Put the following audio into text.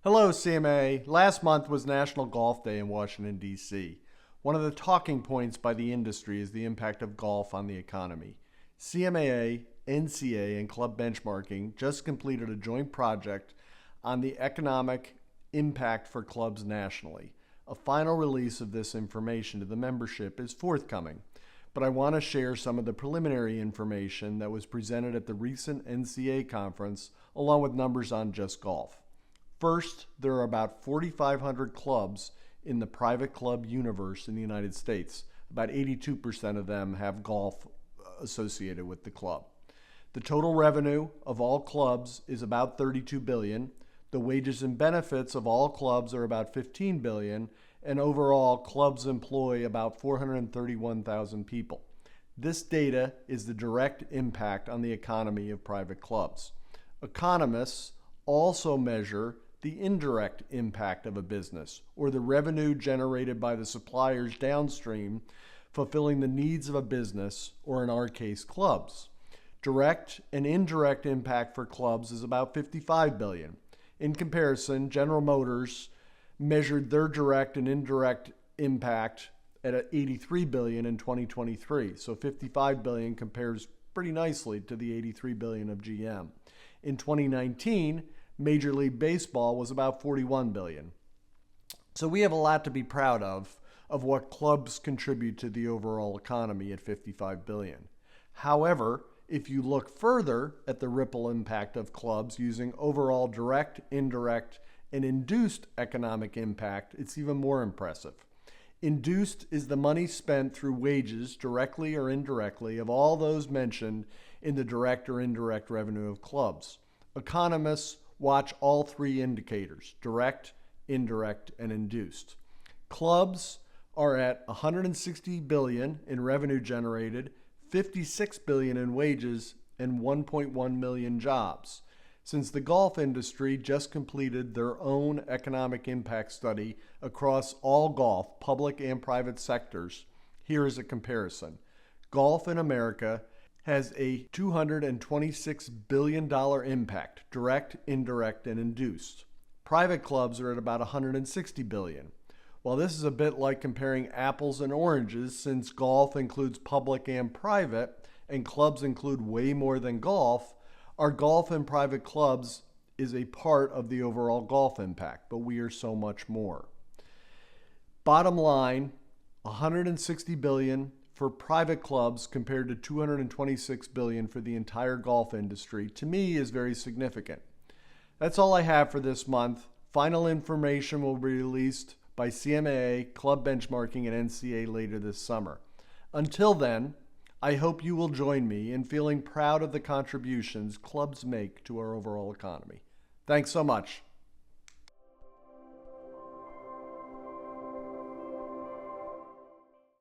Hello, CMA. Last month was National Golf Day in Washington, D.C. One of the talking points by the industry is the impact of golf on the economy. CMAA, NCA, and Club Benchmarking just completed a joint project on the economic impact for clubs nationally. A final release of this information to the membership is forthcoming, but I want to share some of the preliminary information that was presented at the recent NCA conference, along with numbers on just golf. First, there are about 4,500 clubs in the private club universe in the United States. About 82% of them have golf associated with the club. The total revenue of all clubs is about $32 billion. The wages and benefits of all clubs are about $15 billion, and overall, clubs employ about 431,000 people. This data is the direct impact on the economy of private clubs. Economists also measure the indirect impact of a business, or the revenue generated by the suppliers downstream fulfilling the needs of a business, or in our case, clubs. Direct and indirect impact for clubs is about $55 billion. In comparison, General Motors measured their direct and indirect impact at $83 billion in 2023. So $55 billion compares pretty nicely to the $83 billion of GM. In 2019, Major League Baseball was about $41 billion. So we have a lot to be proud of what clubs contribute to the overall economy at $55 billion. However, if you look further at the ripple impact of clubs using overall direct, indirect, and induced economic impact, it's even more impressive. Induced is the money spent through wages, directly or indirectly, of all those mentioned in the direct or indirect revenue of clubs. Economists watch all three indicators: direct, indirect, and induced. Clubs are at $160 billion in revenue generated, $56 billion in wages, and 1.1 million jobs. Since the golf industry just completed their own economic impact study across all golf, public and private sectors, here is a comparison. Golf in America has a $226 billion impact, direct, indirect, and induced. Private clubs are at about $160 billion. While this is a bit like comparing apples and oranges, since golf includes public and private, and clubs include way more than golf, our golf and private clubs is a part of the overall golf impact, but we are so much more. Bottom line, $160 billion for private clubs compared to $226 billion for the entire golf industry, to me, is very significant. That's all I have for this month. Final information will be released by CMAA, Club Benchmarking, and NCA later this summer. Until then, I hope you will join me in feeling proud of the contributions clubs make to our overall economy. Thanks so much.